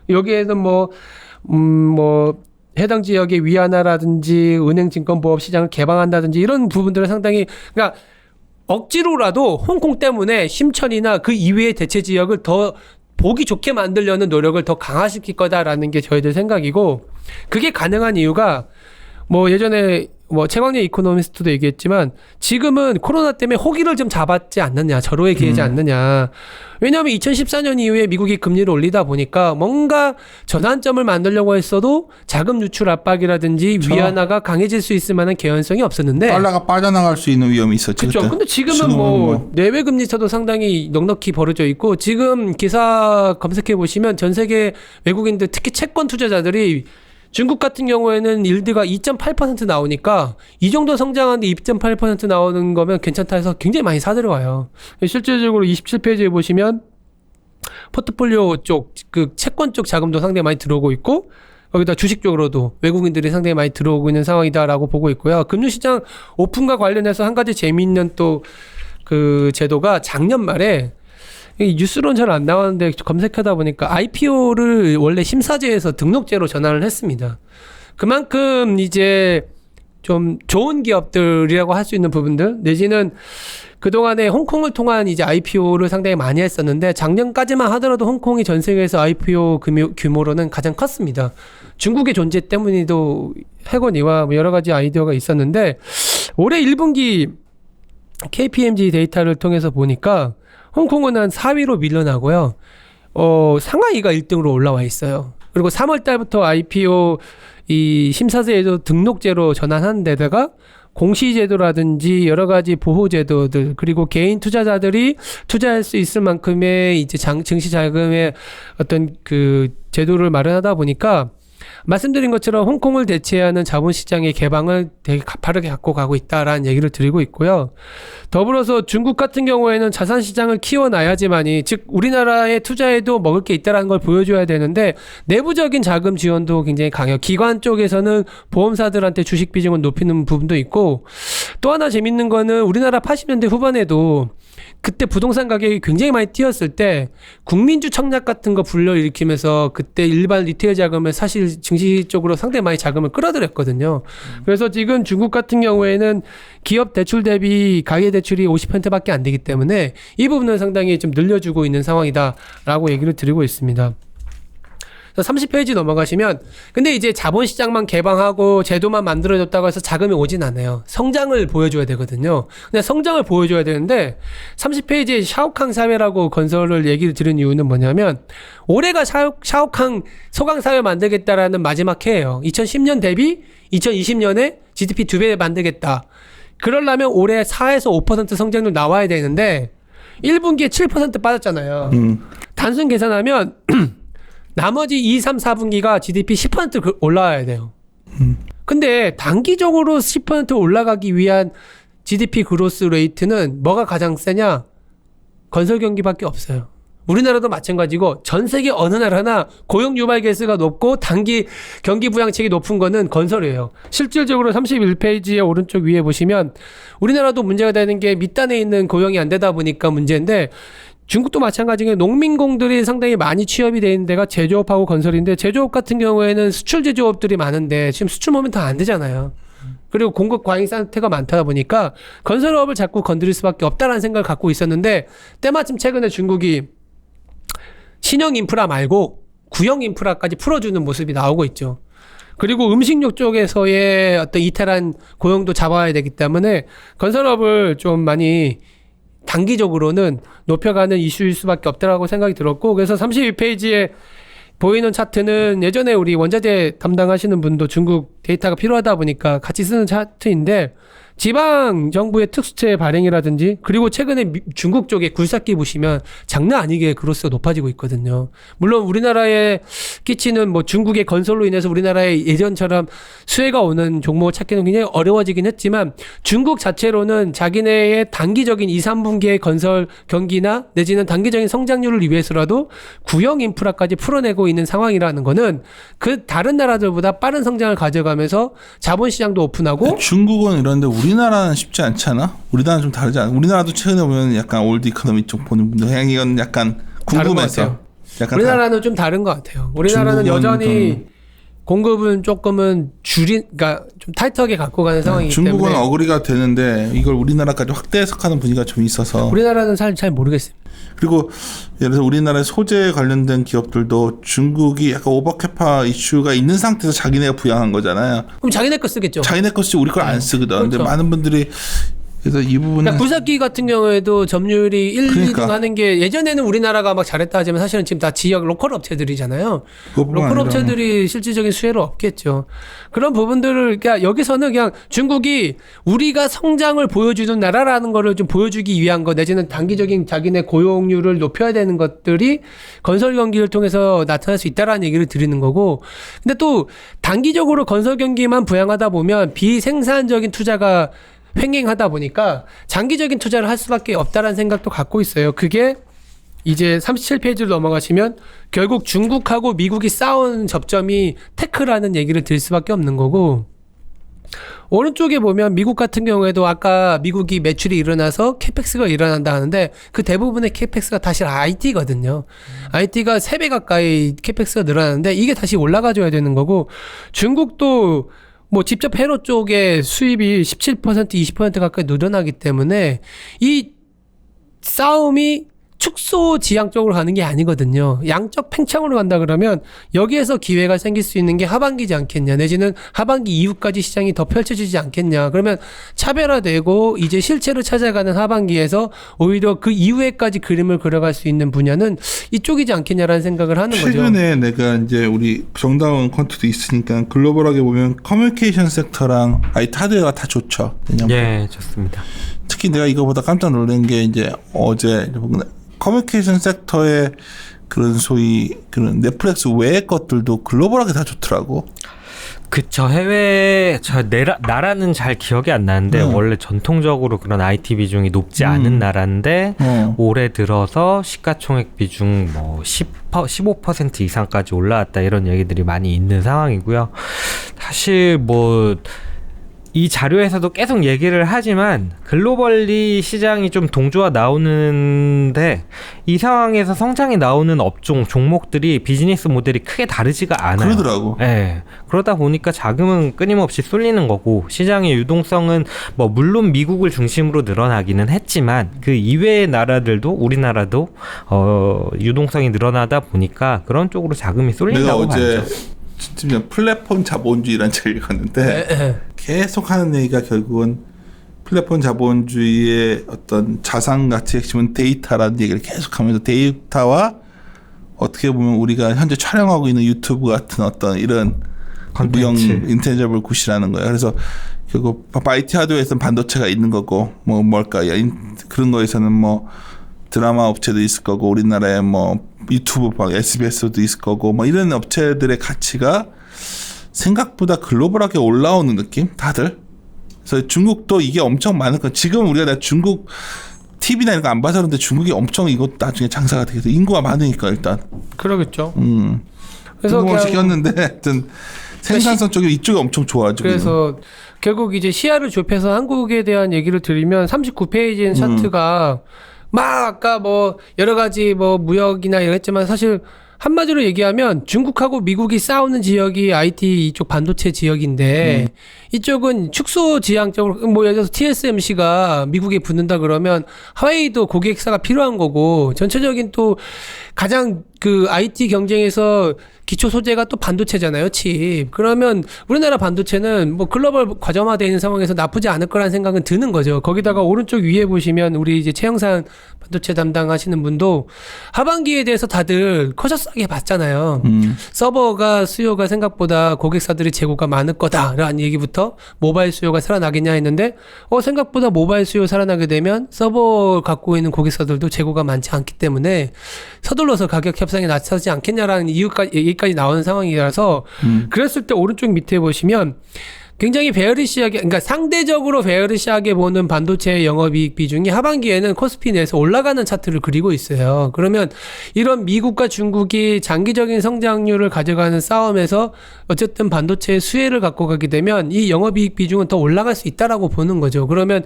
여기에는 뭐 해당 지역의 위안화라든지 은행증권보험시장을 개방한다든지 이런 부분들은 상당히 그러니까 억지로라도 홍콩 때문에 심천이나 그 이외의 대체 지역을 더 보기 좋게 만들려는 노력을 더 강화시킬 거다라는 게 저희들 생각이고 그게 가능한 이유가 뭐 예전에 뭐 최광래 이코노미스트도 얘기했지만 지금은 코로나 때문에 호기를 좀 잡았지 않느냐 절호에 기회지 않느냐 왜냐하면 2014년 이후에 미국이 금리를 올리다 보니까 뭔가 전환점을 만들려고 했어도 자금 유출 압박이라든지 위안화가 강해질 수 있을 만한 개연성이 없었는데 달러가 빠져나갈 수 있는 위험이 있었죠. 그렇죠. 근데 지금은 뭐 내외 금리 차도 상당히 넉넉히 벌어져 있고 지금 기사 검색해 보시면 전 세계 외국인들 특히 채권 투자자들이 중국 같은 경우에는 일드가 2.8% 나오니까 이 정도 성장하는데 2.8% 나오는 거면 괜찮다 해서 굉장히 많이 사들어와요. 실질적으로 27페이지에 보시면 포트폴리오 쪽, 그 채권 쪽 자금도 상당히 많이 들어오고 있고 거기다 주식 쪽으로도 외국인들이 상당히 많이 들어오고 있는 상황이다라고 보고 있고요. 금융시장 오픈과 관련해서 한 가지 재미있는 또 그 제도가 작년 말에 뉴스로는 잘 안 나왔는데 검색하다 보니까 IPO를 원래 심사제에서 등록제로 전환을 했습니다. 그만큼 이제 좀 좋은 기업들이라고 할 수 있는 부분들 내지는 그동안에 홍콩을 통한 이제 IPO를 상당히 많이 했었는데 작년까지만 하더라도 홍콩이 전 세계에서 IPO 규모로는 가장 컸습니다. 중국의 존재 때문이도 해거니와 여러 가지 아이디어가 있었는데 올해 1분기 KPMG 데이터를 통해서 보니까 홍콩은 한 4위로 밀려나고요. 상하이가 1등으로 올라와 있어요. 그리고 3월 달부터 IPO 이 심사제도 등록제로 전환한 데다가 공시제도라든지 여러 가지 보호제도들 그리고 개인 투자자들이 투자할 수 있을 만큼의 이제 증시 자금의 어떤 그 제도를 마련하다 보니까 말씀드린 것처럼 홍콩을 대체하는 자본시장의 개방을 되게 가파르게 갖고 가고 있다라는 얘기를 드리고 있고요. 더불어서 중국 같은 경우에는 자산시장을 키워놔야지만이 즉 우리나라에 투자해도 먹을 게 있다는 걸 보여줘야 되는데 내부적인 자금 지원도 굉장히 강해요. 기관 쪽에서는 보험사들한테 주식 비중을 높이는 부분도 있고 또 하나 재밌는 거는 우리나라 80년대 후반에도 그때 부동산 가격이 굉장히 많이 뛰었을 때 국민주 청약 같은 거 불러일으키면서 그때 일반 리테일 자금을 사실 증시 쪽으로 상당히 많이 자금을 끌어들였거든요. 그래서 지금 중국 같은 경우에는 기업 대출 대비 가계 대출이 50%밖에 안 되기 때문에 이 부분은 상당히 좀 늘려주고 있는 상황이다라고 얘기를 드리고 있습니다. 30페이지 넘어가시면 근데 이제 자본시장만 개방하고 제도만 만들어졌다고 해서 자금이 오진 않아요. 성장을 보여줘야 되거든요. 근데 성장을 보여줘야 되는데 30페이지에 샤오캉 사회라고 건설을 얘기를 드린 이유는 뭐냐면 올해가 샤오캉 소강사회 만들겠다라는 마지막 해예요. 2010년 대비 2020년에 GDP 2배 만들겠다. 그러려면 올해 4에서 5% 성장률 나와야 되는데 1분기에 7% 빠졌잖아요. 단순 계산하면 나머지 2, 3, 4분기가 GDP 10% 올라와야 돼요. 근데 단기적으로 10% 올라가기 위한 GDP 그로스 레이트는 뭐가 가장 세냐? 건설 경기밖에 없어요. 우리나라도 마찬가지고 전 세계 어느 나라나 고용 유발 개수가 높고 단기 경기 부양책이 높은 거는 건설이에요. 실질적으로 31페이지의 오른쪽 위에 보시면 우리나라도 문제가 되는 게 밑단에 있는 고용이 안 되다 보니까 문제인데 중국도 마찬가지인 게 농민공들이 상당히 많이 취업이 돼 있는 데가 제조업하고 건설인데 제조업 같은 경우에는 수출 제조업들이 많은데 지금 수출 모멘텀 안 되잖아요. 그리고 공급 과잉 상태가 많다 보니까 건설업을 자꾸 건드릴 수밖에 없다라는 생각을 갖고 있었는데 때마침 최근에 중국이 신형 인프라 말고 구형 인프라까지 풀어주는 모습이 나오고 있죠. 그리고 음식료 쪽에서의 어떤 이탈한 고용도 잡아야 되기 때문에 건설업을 좀 많이 단기적으로는 높여가는 이슈일 수밖에 없다라고 생각이 들었고 그래서 32페이지에 보이는 차트는 예전에 우리 원자재 담당하시는 분도 중국 데이터가 필요하다 보니까 같이 쓰는 차트인데 지방 정부의 특수채 발행이라든지 그리고 최근에 중국 쪽에 굴삭기 보시면 장난 아니게 그로스가 높아지고 있거든요. 물론 우리나라에 끼치는 뭐 중국의 건설로 인해서 우리나라에 예전처럼 수혜가 오는 종목을 찾기는 굉장히 어려워지긴 했지만 중국 자체로는 자기네의 단기적인 2, 3분기의 건설 경기나 내지는 단기적인 성장률을 위해서라도 구형 인프라까지 풀어내고 있는 상황이라는 거는 그 다른 나라들보다 빠른 성장을 가져가면서 자본시장도 오픈하고 중국은 이런데 우리나라는 쉽지 않잖아. 우리나라는 좀 다르지 않아. 우리나라도 최근에 보면 약간 올드 이코노미 쪽 보는 분들 그냥 이건 약간 궁금해서. 약간 우리나라는 좀 다른 것 같아요. 우리나라는 여전히 공급은 조금은 그러니까 좀 타이트하게 갖고 가는 상황이기 중국은 때문에 어그리가 되는데 이걸 우리나라까지 확대 해석하는 분위기가 좀 있어서 우리나라는 잘 모르겠습니다. 그리고 예를 들어서 우리나라의 소재 관련된 기업들도 중국이 약간 오버캐파 이슈가 있는 상태에서 자기네가 부양한 거잖아요. 그럼 자기네 거 쓰겠죠. 자기네 거 쓰지 우리 걸 안 쓰거든. 그렇죠. 근데 많은 분들이 그래서 이 부분은 그러니까 굴삭기 같은 경우에도 점유율이 1, 그러니까. 2등 하는 게 예전에는 우리나라가 막 잘했다 하지만 사실은 지금 다 지역 로컬 업체들이잖아요. 로컬 업체들이 실질적인 수혜를 얻겠죠. 그런 부분들을 그러니까 여기서는 그냥 중국이 우리가 성장을 보여주는 나라라는 거를 좀 보여주기 위한 것 내지는 단기적인 자기네 고용률을 높여야 되는 것들이 건설 경기를 통해서 나타날 수 있다라는 얘기를 드리는 거고 근데 또 단기적으로 건설 경기만 부양하다 보면 비생산적인 투자가 횡행하다 보니까 장기적인 투자를 할 수밖에 없다라는 생각도 갖고 있어요. 그게 이제 37페이지로 넘어가시면 결국 중국하고 미국이 싸운 접점이 테크라는 얘기를 드릴 수밖에 없는 거고 오른쪽에 보면 미국 같은 경우에도 아까 미국이 매출이 일어나서 캐펙스가 일어난다 하는데 그 대부분의 캐펙스가 다시 IT거든요. IT가 3배 가까이 캐펙스가 늘어나는데 이게 다시 올라가줘야 되는 거고 중국도 뭐 직접 회로 쪽에 수입이 17% 20% 가까이 늘어나기 때문에 이 싸움이 축소 지향 쪽으로 가는 게 아니거든요. 양적 팽창으로 간다 그러면 여기에서 기회가 생길 수 있는 게 하반기지 않겠냐 내지는 하반기 이후까지 시장이 더 펼쳐지지 않겠냐 그러면 차별화되고 이제 실체를 찾아가는 하반기에서 오히려 그 이후에까지 그림을 그려갈 수 있는 분야는 이쪽이지 않겠냐라는 생각을 하는 거죠. 최근에 내가 이제 우리 정다운 콘트도 있으니까 글로벌하게 보면 커뮤니케이션 섹터랑 IT 하드웨어가 다 좋죠. 예, 좋습니다. 특히 내가 이거보다 깜짝 놀란 게 이제 어제 커뮤니케이션 섹터의 그런 소위 그런 넷플릭스 외의 것들도 글로벌하게 다 좋더라고. 그쵸. 나라는 잘 기억이 안 나는데 원래 전통적으로 그런 IT 비중이 높지 않은 나라인데 올해 들어서 시가총액 비중 뭐 15% 이상까지 올라왔다 이런 얘기들이 많이 있는 상황이고요. 사실 뭐 이 자료에서도 계속 얘기를 하지만 글로벌리 시장이 좀 동조가 나오는데 이 상황에서 성장이 나오는 업종, 종목들이 비즈니스 모델이 크게 다르지가 않아요. 그러더라고. 네. 그러다 보니까 자금은 끊임없이 쏠리는 거고 시장의 유동성은 뭐 물론 미국을 중심으로 늘어나기는 했지만 그 이외의 나라들도 우리나라도 유동성이 늘어나다 보니까 그런 쪽으로 자금이 쏠린다고 봐야죠. 내가 어제 진짜 플랫폼 자본주의라는 책을 읽었는데 계속 하는 얘기가 결국은 플랫폼 자본주의의 어떤 자산 가치 핵심은 데이터라는 얘기를 계속하면서 데이터와 어떻게 보면 우리가 현재 촬영하고 있는 유튜브 같은 어떤 이런 무형 인텐저블 굿이라는 거예요. 그래서 결국 IT 하드웨어에서는 반도체가 있는 거고 뭐 뭘까요? 그런 거에서는 뭐 드라마 업체도 있을 거고 우리나라에 뭐 유튜브 SBS도 있을 거고 뭐 이런 업체들의 가치가 생각보다 글로벌하게 올라오는 느낌 다들. 그래서 중국도 이게 엄청 많을 거. 지금 우리가 중국 TV나 이런 거 안 봐서 그런데 중국이 엄청 이거 나중에 장사가 되겠어. 인구가 많으니까 일단. 그러겠죠. 그래서 그냥 시켰는데 하여튼 생산성 쪽이 이쪽이 엄청 좋아지고. 그래서 결국 이제 시야를 좁혀서 한국에 대한 얘기를 드리면 39페이지인 차트가 막 아까 뭐 여러 가지 뭐 무역이나 이랬지만 사실 한마디로 얘기하면 중국하고 미국이 싸우는 지역이 IT 이쪽 반도체 지역인데 이쪽은 축소 지향적으로 뭐 예를 들어서 TSMC가 미국에 붙는다 그러면 하웨이도 고객사가 필요한 거고 전체적인 또 가장 그 IT 경쟁에서 기초 소재가 또 반도체잖아요, 칩. 그러면 우리나라 반도체는 뭐 글로벌 과점화되어 있는 상황에서 나쁘지 않을 거라는 생각은 드는 거죠. 거기다가 오른쪽 위에 보시면 우리 이제 최영산 반도체 담당하시는 분도 하반기에 대해서 다들 커셔싸게 봤잖아요. 서버가 수요가 생각보다 고객사들이 재고가 많을 거다라는 얘기부터 모바일 수요가 살아나겠냐 했는데 생각보다 모바일 수요 살아나게 되면 서버 갖고 있는 고객사들도 재고가 많지 않기 때문에 서둘러서 가격 협상에 나서지 않겠냐라는 얘기까지 나오는 상황이라서 그랬을 때 오른쪽 밑에 보시면 굉장히 베어리시하게, 그러니까 상대적으로 베어리시하게 보는 반도체 영업이익 비중이 하반기에는 코스피 내에서 올라가는 차트를 그리고 있어요. 그러면 이런 미국과 중국이 장기적인 성장률을 가져가는 싸움에서 어쨌든 반도체의 수혜를 갖고 가게 되면 이 영업이익 비중은 더 올라갈 수 있다라고 보는 거죠. 그러면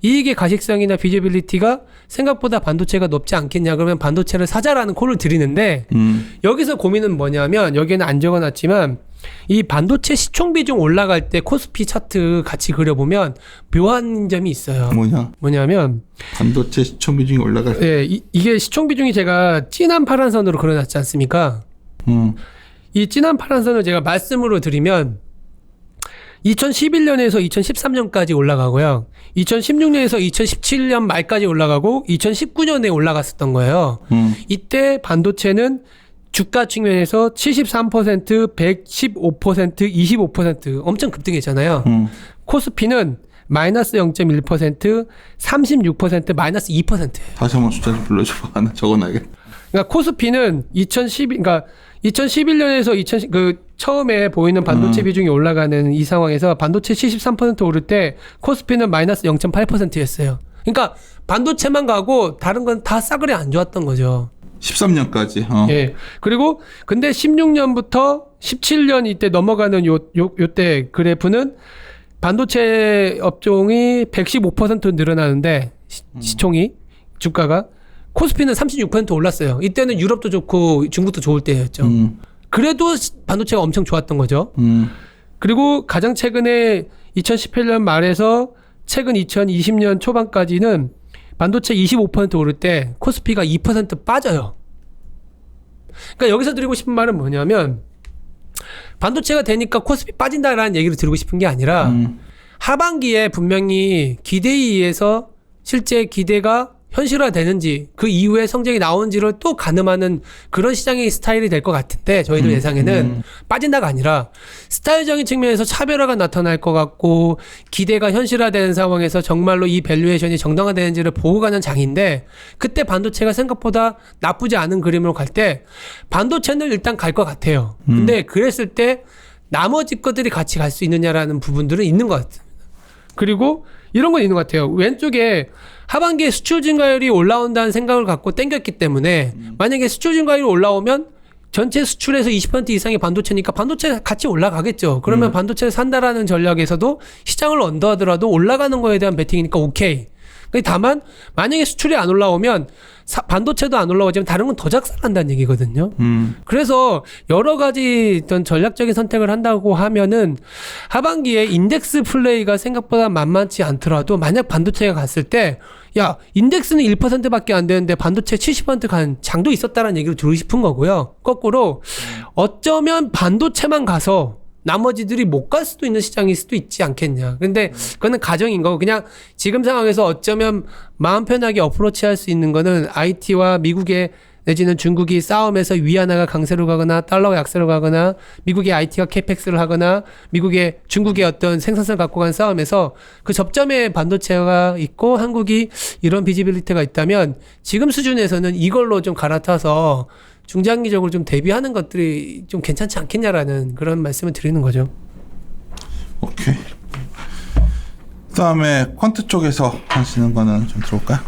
이익의 가식성이나 비저빌리티가 생각보다 반도체가 높지 않겠냐, 그러면 반도체를 사자라는 콜을 드리는데 여기서 고민은 뭐냐면, 여기에는 안 적어놨지만 이 반도체 시총 비중 올라갈 때 코스피 차트 같이 그려보면 묘한 점이 있어요. 뭐냐면 반도체 시총 비중이 올라갈 때 이게 시총 비중이 제가 진한 파란 선으로 그려놨지 않습니까? 이 진한 파란 선을 제가 말씀으로 드리면 2011년에서 2013년까지 올라가고요. 2016년에서 2017년 말까지 올라가고 2019년에 올라갔었던 거예요. 이때 반도체는 주가 측면에서 73%, 115%, 25% 엄청 급등했잖아요. 코스피는 마이너스 0.1%, 36%, 마이너스 2%예요. 다시 한번 숫자 좀 불러줘봐. 하나 적어놔야겠다. 그러니까 코스피는 2011년에서 처음에 보이는 반도체 비중이 올라가는 이 상황에서 반도체 73% 오를 때 코스피는 마이너스 0.8%였어요. 그러니까 반도체만 가고 다른 건 다 싸그리 안 좋았던 거죠. 13년까지. 예. 그리고 근데 16년부터 17년 이때 넘어가는 요때 그래프는 반도체 업종이 115% 늘어나는데 시총이 주가가 코스피는 36% 올랐어요. 이때는 유럽도 좋고 중국도 좋을 때였죠. 그래도 반도체가 엄청 좋았던 거죠. 그리고 가장 최근에 2018년 말에서 최근 2020년 초반까지는 반도체 25% 오를 때 코스피가 2% 빠져요. 그러니까 여기서 드리고 싶은 말은 뭐냐면 반도체가 되니까 코스피 빠진다라는 얘기를 드리고 싶은 게 아니라 하반기에 분명히 기대에 의해서 실제 기대가 현실화되는지 그 이후에 성적이 나오는지를 또 가늠하는 그런 시장의 스타일이 될 것 같은데 저희들 예상에는 빠진다가 아니라 스타일적인 측면에서 차별화가 나타날 것 같고 기대가 현실화되는 상황에서 정말로 이 밸류에이션이 정당화되는지를 보고 가는 장인데 그때 반도체가 생각보다 나쁘지 않은 그림으로 갈 때 반도체는 일단 갈 것 같아요. 근데 그랬을 때 나머지 것들이 같이 갈 수 있느냐라는 부분들은 있는 것 같습니다. 그리고 이런 건 있는 것 같아요. 왼쪽에 하반기에 수출 증가율이 올라온다는 생각을 갖고 땡겼기 때문에 만약에 수출 증가율이 올라오면 전체 수출에서 20% 이상이 반도체니까 반도체 같이 올라가겠죠. 그러면 반도체를 산다라는 전략에서도 시장을 언더하더라도 올라가는 거에 대한 베팅이니까 오케이. 다만 만약에 수출이 안 올라오면 반도체도 안 올라오지만 다른 건 더 작살난다는 얘기거든요. 그래서 여러 가지 어떤 전략적인 선택을 한다고 하면은 하반기에 인덱스 플레이가 생각보다 만만치 않더라도 만약 반도체가 갔을 때 야, 인덱스는 1%밖에 안 되는데 반도체 70% 간 장도 있었다는 얘기를 드리고 싶은 거고요. 거꾸로 어쩌면 반도체만 가서 나머지들이 못 갈 수도 있는 시장일 수도 있지 않겠냐. 근데 그거는 가정인 거고 그냥 지금 상황에서 어쩌면 마음 편하게 어프로치할 수 있는 거는 IT와 미국의 내지는 중국이 싸움에서 위안화가 강세로 가거나 달러가 약세로 가거나 미국의 IT가 캐펙스를 하거나 미국의 중국의 어떤 생산성을 갖고 간 싸움에서 그 접점에 반도체가 있고 한국이 이런 비지빌리티가 있다면 지금 수준에서는 이걸로 좀 갈아타서 중장기적으로 좀 대비하는 것들이 좀 괜찮지 않겠냐라는 그런 말씀을 드리는 거죠. 오케이. 그다음에 퀀트 쪽에서 하시는 거는 좀 들어볼까요?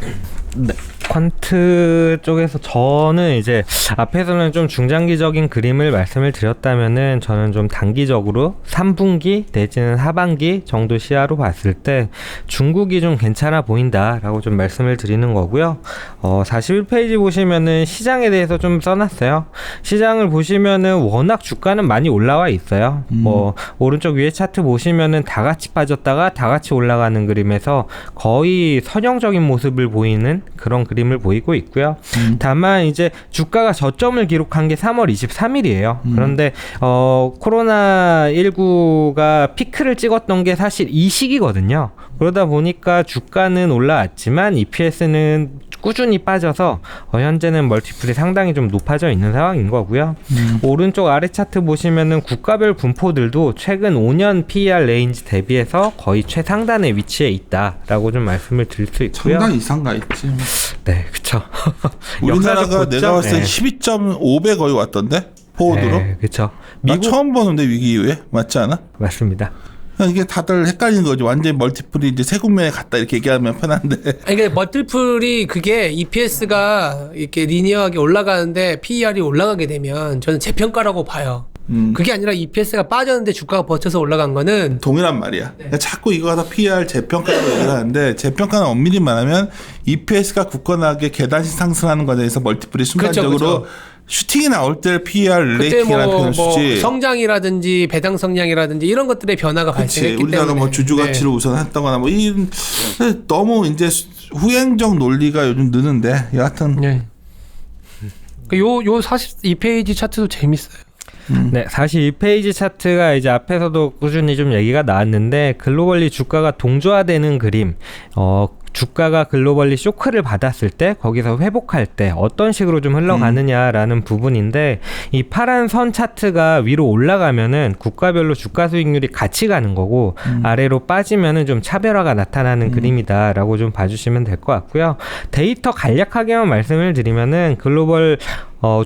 네. 퀀트 쪽에서 저는 이제 앞에서는 좀 중장기적인 그림을 말씀을 드렸다면은 저는 좀 단기적으로 3분기 내지는 하반기 정도 시야로 봤을 때 중국이 좀 괜찮아 보인다라고 좀 말씀을 드리는 거고요. 41페이지 보시면은 시장에 대해서 좀 써놨어요. 시장을 보시면은 워낙 주가는 많이 올라와 있어요. 뭐 오른쪽 위에 차트 보시면은 다 같이 빠졌다가 다 같이 올라가는 그림에서 거의 선형적인 모습을 보이는 그런 그림을 보이고 있고요. 다만 이제 주가가 저점을 기록한 게 3월 23일이에요. 그런데 코로나19가 피크를 찍었던 게 사실 이 시기거든요. 그러다 보니까 주가는 올라왔지만 EPS는 꾸준히 빠져서 현재는 멀티플이 상당히 좀 높아져 있는 상황인 거고요. 오른쪽 아래 차트 보시면은 국가별 분포들도 최근 5년 PER 레인지 대비해서 거의 최상단에 위치해 있다라고 좀 말씀을 드릴 수 있고요. 상당 이상 가 있지. 네, 그렇죠. 우리나라가 내가 봤을 때 12.5배 거의 왔던데 포워드로. 네, 그렇죠. 나 처음 보는데 위기 이후에 맞지 않아? 맞습니다. 이게 다들 헷갈리는 거죠. 완전히 멀티플이 이제 세 군면에 갔다 이렇게 얘기하면 편한데. 아니, 그러니까 멀티플이 그게 EPS가 이렇게 리니어하게 올라가는데 PER이 올라가게 되면 저는 재평가라고 봐요. 그게 아니라 EPS가 빠졌는데 주가가 버텨서 올라간 거는 동일한 말이야. 그러니까 자꾸 이거 갖다 PER 재평가라고 얘기를 하는데 재평가는 엄밀히 말하면 EPS가 굳건하게 계단식 상승하는 과정에서 멀티플이 순간적으로 그렇죠. 슈팅이 나올 때 PER 릴레이팅이라는 표현을 쓰지. 성장이라든지 배당 성량이라든지 이런 것들의 변화가 발생했기 때문에 우리나라가 뭐 주주 가치를 우선 했다거나 뭐 너무 이제 후행적 논리가 요즘 느는데 여하튼 네. 요 42페이지 차트도 재밌어요. 네, 42페이지 차트가 이제 앞에서도 꾸준히 좀 얘기가 나왔는데 글로벌리 주가가 동조화되는 그림, 주가가 글로벌리 쇼크를 받았을 때 거기서 회복할 때 어떤 식으로 좀 흘러가느냐라는 부분인데 이 파란 선 차트가 위로 올라가면은 국가별로 주가 수익률이 같이 가는 거고 아래로 빠지면은 좀 차별화가 나타나는 그림이다라고 좀 봐주시면 될 것 같고요. 데이터 간략하게만 말씀을 드리면은 글로벌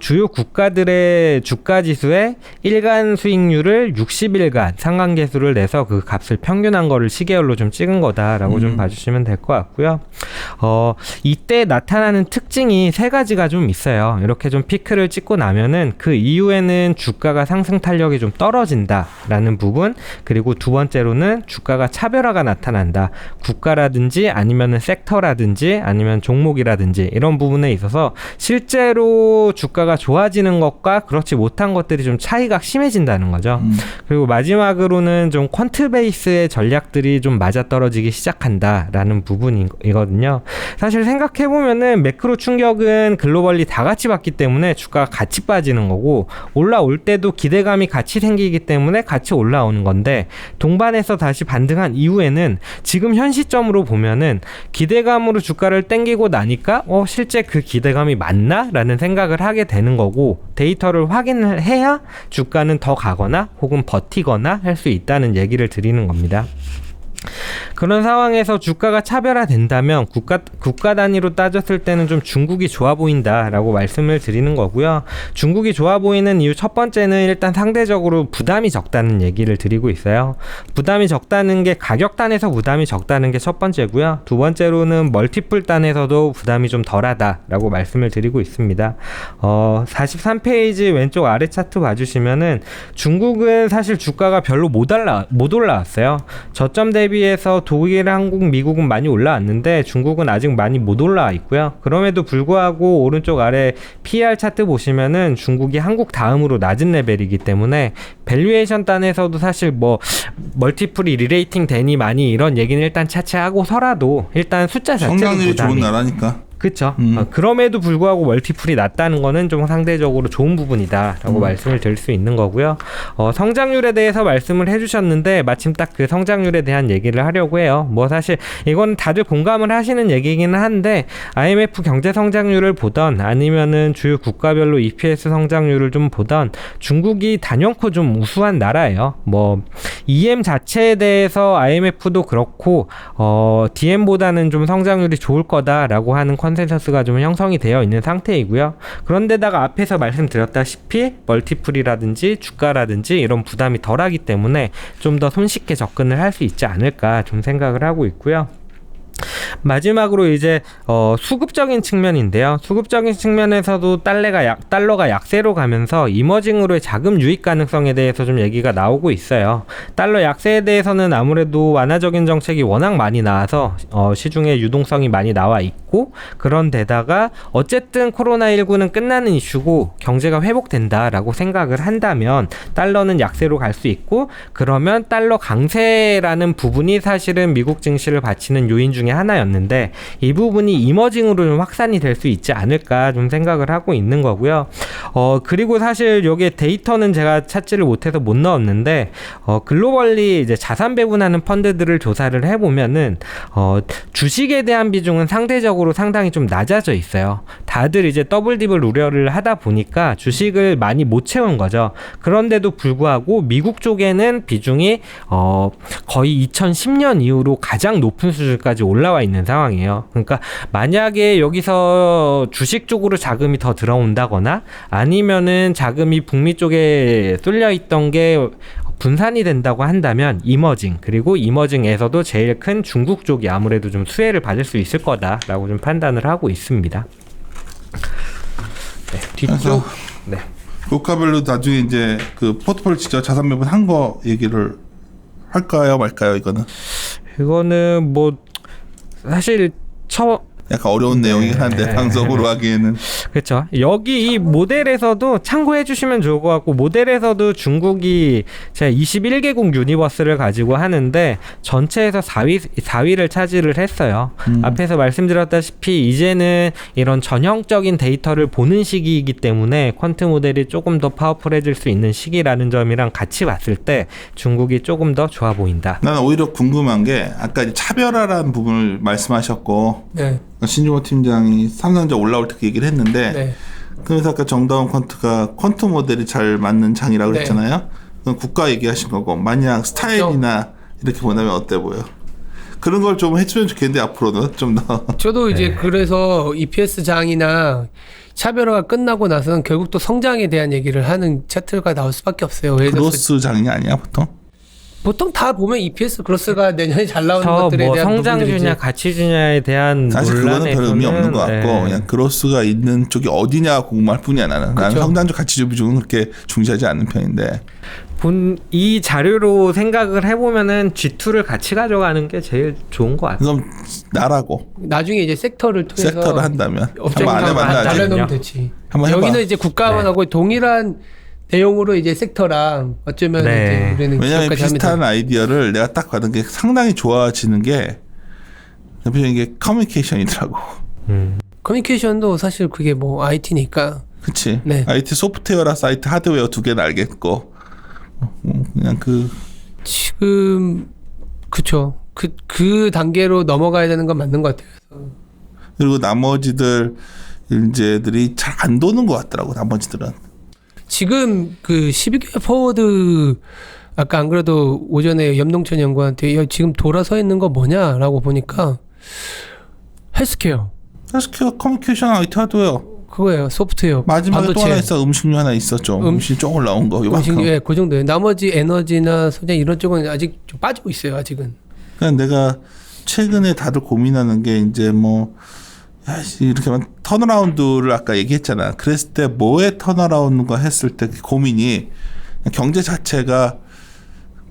주요 국가들의 주가 지수의 일간 수익률을 60일간 상관계수를 내서 그 값을 평균한 거를 시계열로 좀 찍은 거다라고 좀 봐주시면 될 것 같고요. 이때 나타나는 특징이 세 가지가 좀 있어요. 이렇게 좀 피크를 찍고 나면은 그 이후에는 주가가 상승 탄력이 좀 떨어진다라는 부분, 그리고 두 번째로는 주가가 차별화가 나타난다. 국가라든지 아니면은 섹터라든지 아니면 종목이라든지 이런 부분에 있어서 실제로 주가가 좋아지는 것과 그렇지 못한 것들이 좀 차이가 심해진다는 거죠. 그리고 마지막으로는 좀 퀀트 베이스의 전략들이 좀 맞아떨어지기 시작한다라는 부분이거든요. 사실 생각해보면은 매크로 충격은 글로벌리 다 같이 받기 때문에 주가가 같이 빠지는 거고 올라올 때도 기대감이 같이 생기기 때문에 같이 올라오는 건데 동반해서 다시 반등한 이후에는 지금 현 시점으로 보면은 기대감으로 주가를 땡기고 나니까 실제 그 기대감이 맞나? 라는 생각을 하게 되는 거고 데이터를 확인을 해야 주가는 더 가거나 혹은 버티거나 할 수 있다는 얘기를 드리는 겁니다. 그런 상황에서 주가가 차별화된다면 국가 단위로 따졌을 때는 좀 중국이 좋아 보인다라고 말씀을 드리는 거고요. 중국이 좋아 보이는 이유 첫 번째는 일단 상대적으로 부담이 적다는 얘기를 드리고 있어요. 부담이 적다는 게 가격 단에서 부담이 적다는 게 첫 번째고요. 두 번째로는 멀티플 단에서도 부담이 좀 덜하다라고 말씀을 드리고 있습니다. 43페이지 왼쪽 아래 차트 봐주시면은 중국은 사실 주가가 별로 못 올라왔어요. 저점 대비해서 독일, 한국, 미국은 많이 올라왔는데 중국은 아직 많이 못 올라와 있고요. 그럼에도 불구하고 오른쪽 아래 PER 차트 보시면은 중국이 한국 다음으로 낮은 레벨이기 때문에 밸류에이션 단에서도 사실 뭐 멀티플이 리레이팅 되니 많이 이런 얘기는 일단 차치하고서라도 일단 숫자 자체는 성장률이 좋은 나라니까. 그렇죠. 그럼에도 불구하고 멀티플이 낮다는 거는 좀 상대적으로 좋은 부분이다라고 말씀을 드릴 수 있는 거고요. 성장률에 대해서 말씀을 해주셨는데 마침 딱 그 성장률에 대한 얘기를 하려고 해요. 뭐 사실 이건 다들 공감을 하시는 얘기기는 한데 IMF 경제 성장률을 보던 아니면은 주요 국가별로 EPS 성장률을 좀 보던 중국이 단연코 좀 우수한 나라예요. 뭐 EM 자체에 대해서 IMF도 그렇고 DM보다는 좀 성장률이 좋을 거다라고 하는 컨센서스가 좀 형성이 되어 있는 상태이고요. 그런데다가 앞에서 말씀드렸다시피 멀티플이라든지 주가라든지 이런 부담이 덜하기 때문에 좀 더 손쉽게 접근을 할 수 있지 않을까 좀 생각을 하고 있고요. 마지막으로 이제 수급적인 측면인데요. 수급적인 측면에서도 달러가 약세로 가면서 이머징으로의 자금 유입 가능성에 대해서 좀 얘기가 나오고 있어요. 달러 약세에 대해서는 아무래도 완화적인 정책이 워낙 많이 나와서 시중에 유동성이 많이 나와 있고, 그런데다가 어쨌든 코로나19는 끝나는 이슈고 경제가 회복된다라고 생각을 한다면 달러는 약세로 갈 수 있고, 그러면 달러 강세라는 부분이 사실은 미국 증시를 받치는 요인 중에 하나였는데, 이 부분이 이머징으로 좀 확산이 될 수 있지 않을까 좀 생각을 하고 있는 거고요. 그리고 사실 여기에 데이터는 제가 찾지를 못해서 못 넣었는데, 글로벌리 이제 자산 배분하는 펀드들을 조사를 해보면은 주식에 대한 비중은 상대적으로 상당히 좀 낮아져 있어요. 다들 이제 더블딥을 우려를 하다 보니까 주식을 많이 못 채운 거죠. 그런데도 불구하고 미국 쪽에는 비중이 거의 2010년 이후로 가장 높은 수준까지 올라와 있는 상황이에요. 그러니까 만약에 여기서 주식 쪽으로 자금이 더 들어온다거나 아니면은 자금이 북미 쪽에 쏠려 있던 게 분산이 된다고 한다면 이머징, 그리고 이머징에서도 제일 큰 중국 쪽이 아무래도 좀 수혜를 받을 수 있을 거다라고 좀 판단을 하고 있습니다. 네, 뒤쪽. 네. 국가별로 나중에 이제 그 포트폴리오 직접 자산 배분 한 거 얘기를 할까요 말까요? 이거는 뭐 사실 약간 어려운 내용이긴 한데 방송으로 하기에는 그렇죠. 여기 이 모델에서도 참고해 주시면 좋을 것 같고, 모델에서도 중국이 제 21개국 유니버스를 가지고 하는데 전체에서 4위를 차지를 했어요. 앞에서 말씀드렸다시피 이제는 이런 전형적인 데이터를 보는 시기이기 때문에 퀀트 모델이 조금 더 파워풀해질 수 있는 시기라는 점이랑 같이 봤을 때 중국이 조금 더 좋아 보인다. 나는 오히려 궁금한 게 아까 차별화라는 부분을 말씀하셨고, 네. 신종호 팀장이 삼성전자 올라올 때 그 얘기를 했는데, 네. 그래서 아까 정다운 퀀트가 퀀트 모델이 잘 맞는 장이라고 네. 그랬잖아요. 그건 국가 얘기하신 거고, 만약 스타일이나 이렇게 본다면 어때 보여? 그런 걸 좀 해주면 좋겠는데 앞으로는 좀 더. 저도 이제 그래서 EPS 장이나 차별화가 끝나고 나서는 결국 또 성장에 대한 얘기를 하는 차트가 나올 수밖에 없어요. 크로스 장이 아니야 보통 다 보면 EPS 크로스가 내년에 잘 나오는 것들에 뭐 대한 성장주냐 가치주냐에 대한 사실 그거는 별 의미 없는 것 같고, 네. 그냥 크로스가 있는 쪽이 어디냐 궁금할 뿐이야. 나는 성장주 가치주 비중은 그렇게 중시하지 않는 편인데, 이 자료로 생각을 해보면은 G2를 같이 가져가는 게 제일 좋은 것 같아요. 그럼 나라고 나중에 이제 섹터를 통해서 섹터를 한다면 업종을 한번 안 해봤나 아직? 달려놓으면 되지. 한번 해봐. 여기는 이제 국가만하고 동일한 내용으로 이제 섹터랑 어쩌면 네. 이제 우리는 왜냐하면 기업까지 하면 비슷한 아이디어를 내가 딱 받은 게 상당히 좋아지는 게 대표적인 게 커뮤니케이션이더라고. 커뮤니케이션도 사실 그게 뭐 IT니까. 그치. 네. IT 소프트웨어라 사이트 하드웨어 두 개는 알겠고, 그냥 지금 그쵸. 그 단계로 넘어가야 되는 건 맞는 것 같아요. 그리고 나머지들 이제들이 잘 안 도는 것 같더라고. 나머지들은. 지금 그 12개월 포워드 아까 안 그래도 오전에 염동천 연구한테 야, 지금 돌아서 있는 거 뭐냐라고 보니까 헬스케어 커뮤니케이션 IT 하드웨어 그거예요. 소프트웨어 마지막에 반도체. 또 하나 있어. 음식료 하나 있어. 좀 음식 좀 올라온 거 요만큼. 예, 그 정도예요. 나머지 에너지나 소재 이런 쪽은 아직 좀 빠지고 있어요. 아직은. 그냥 내가 최근에 다들 고민하는 게 이제 뭐 이렇게만 턴어라운드를 아까 얘기했잖아. 그랬을 때 뭐의 턴어라운드가 했을 때 고민이 경제 자체가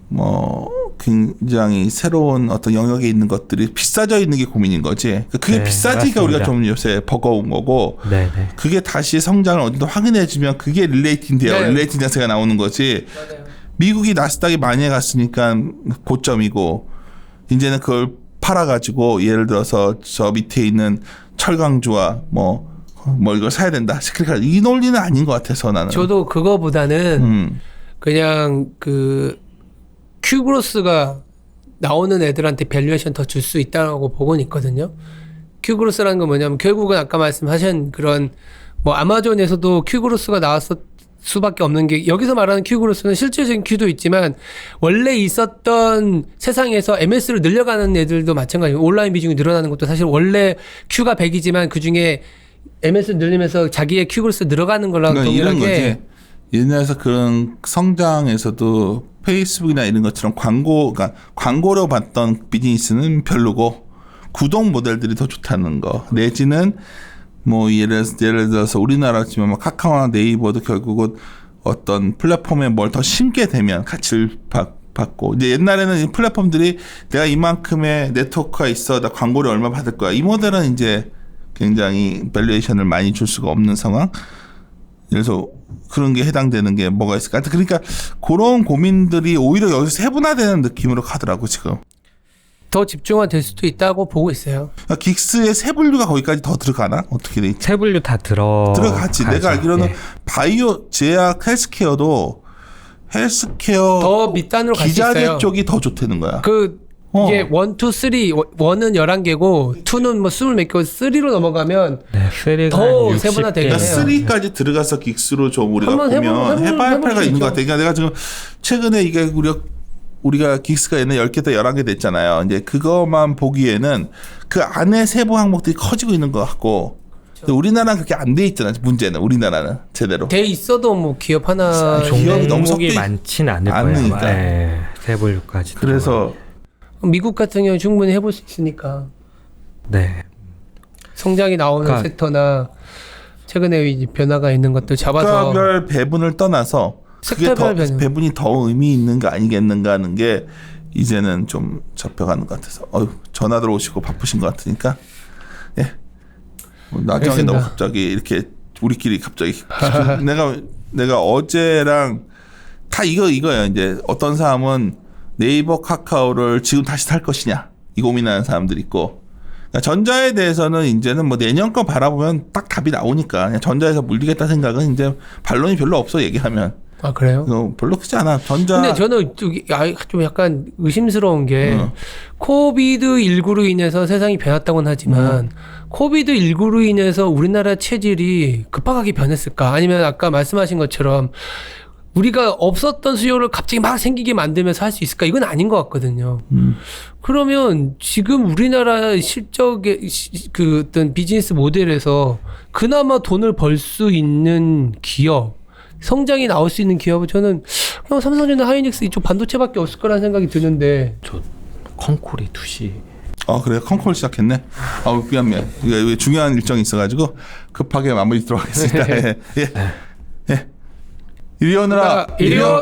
뭐 굉장히 새로운 어떤 영역에 있는 것들이 비싸져 있는 게 고민인 거지. 그게 네, 비싸지가 맞습니다. 우리가 좀 요새 버거운 거고. 네네. 그게 다시 성장을 어느 정도 확인해주면 그게 릴레이팅 돼요. 네. 릴레이팅 자세가 나오는 거지. 맞아요. 미국이 나스닥이 많이 갔으니까 고점이고 이제는 그걸 팔아가지고 예를 들어서 저 밑에 있는 철강주와 뭐 이걸 사야 된다. 시크릿 이 논리는 아닌 것 같아서 나는. 저도 그거보다는 그냥 그 큐그로스가 나오는 애들한테 밸류에이션 더 줄 수 있다고 보고는 있거든요. 큐그로스라는 건 뭐냐면 결국은 아까 말씀하신 그런 뭐 아마존에서도 큐그로스가 나왔을 수밖에 없는 게 여기서 말하는 큐그로스는 실질적인 큐도 있지만 원래 있었던 세상에서 MS를 늘려가는 애들도 마찬가지고 온라인 비중이 늘어나는 것도 사실 원래 큐가 100이지만 그중에 MS 늘리면서 자기의 큐그로스 늘어가는 거랑 그러니까 이런 동일하게 거지. 옛날에서 그런 성장에서도 페이스북이나 이런 것처럼 그러니까 광고로 봤던 비즈니스는 별로고 구독 모델들이 더 좋다는 거 내지는 뭐 예를 들어서 우리나라 치면 뭐 카카오나 네이버도 결국은 어떤 플랫폼에 뭘 더 심게 되면 가치를 받고 이제 옛날에는 이 플랫폼들이 내가 이만큼의 네트워크가 있어 나 광고를 얼마 받을 거야 이 모델은 이제 굉장히 밸류에이션을 많이 줄 수가 없는 상황. 그래서 그런 게 해당되는 게 뭐가 있을까? 그러니까 그런 고민들이 오히려 여기서 세분화되는 느낌으로 가더라고 지금. 더 집중화될 수도 있다고 보고 있어요. 그러니까 긱스의 세 분류가 거기까지 더 들어가나? 어떻게 돼 있지? 세 분류 다 들어가지. 내가 알기로는 예. 바이오, 제약, 헬스케어도 헬스케어 더 밑단으로 갈 수 기자재 있어요. 쪽이 더 좋다는 거야. 이게 1, 2, 3, 1은 11개고 2는 뭐 20몇 개고 3로 넘어가면 네, 3가 더 세분화되긴 그러니까 해요. 3까지 들어가서 긱스로 좀 우리가 한번 보면 해봐야 할 해볼 필요가 수 있는 것 있죠. 같아. 그러니까 내가 지금 최근에 이게 우리가 긱스가 옛날에 10개 다 11개 됐잖아요. 이제 그것만 보기에는 그 안에 세부 항목들이 커지고 있는 것 같고 근데 우리나라는 그렇게 안 돼 있잖아. 문제는 우리나라는 제대로. 돼 있어도 뭐 기업 하나 기업이 너무 종목이 섞여 많진 않을 거예요. 않으니까. 아마. 네, 세 분류까지. 그래서 미국 같은 경우 충분히 해볼 수 있으니까 네. 성장이 나오는 그러니까- 섹터나 최근에 이제 변화가 있는 것들 잡아서 섹터별 배분을 떠나서 그게 더 섹터별 배분. 배분이 더 의미 있는 거 아니겠는가 하는 게 이제는 좀 잡혀가는 것 같아서 전화 들어오시고 바쁘신 것 같으니까 예 나중에 알겠습니다. 너무 갑자기 이렇게 우리끼리 갑자기 내가 어제랑 다 이거예요. 이제 어떤 사람은 네이버 카카오를 지금 다시 탈 것이냐 이 고민하는 사람들이 있고 그러니까 전자에 대해서는 이제는 뭐 내년 거 바라보면 딱 답이 나오니까 그냥 전자에서 물리겠다 생각은 이제 반론이 별로 없어 얘기하면 아 그래요? 별로 크지 않아 전자. 근데 저는 좀 약간 의심스러운 게 코비드 19로 인해서 세상이 변했다고는 하지만 코비드 19로 인해서 우리나라 체질이 급박하게 변했을까? 아니면 아까 말씀하신 것처럼 우리가 없었던 수요를 갑자기 막 생기게 만들면서 할 수 있을까? 이건 아닌 것 같거든요. 그러면 지금 우리나라 실적의 그 어떤 비즈니스 모델에서 그나마 돈을 벌 수 있는 기업, 성장이 나올 수 있는 기업은 저는 그냥 삼성전자, 하이닉스 이쪽 반도체밖에 없을 거라는 생각이 드는데. 저 콩콜이 2시. 그래 컨콜 시작했네. 미안. 이게 중요한 일정이 있어가지고 급하게 마무리 들어가겠습니다. 예. 이리 오느라. 이리 오.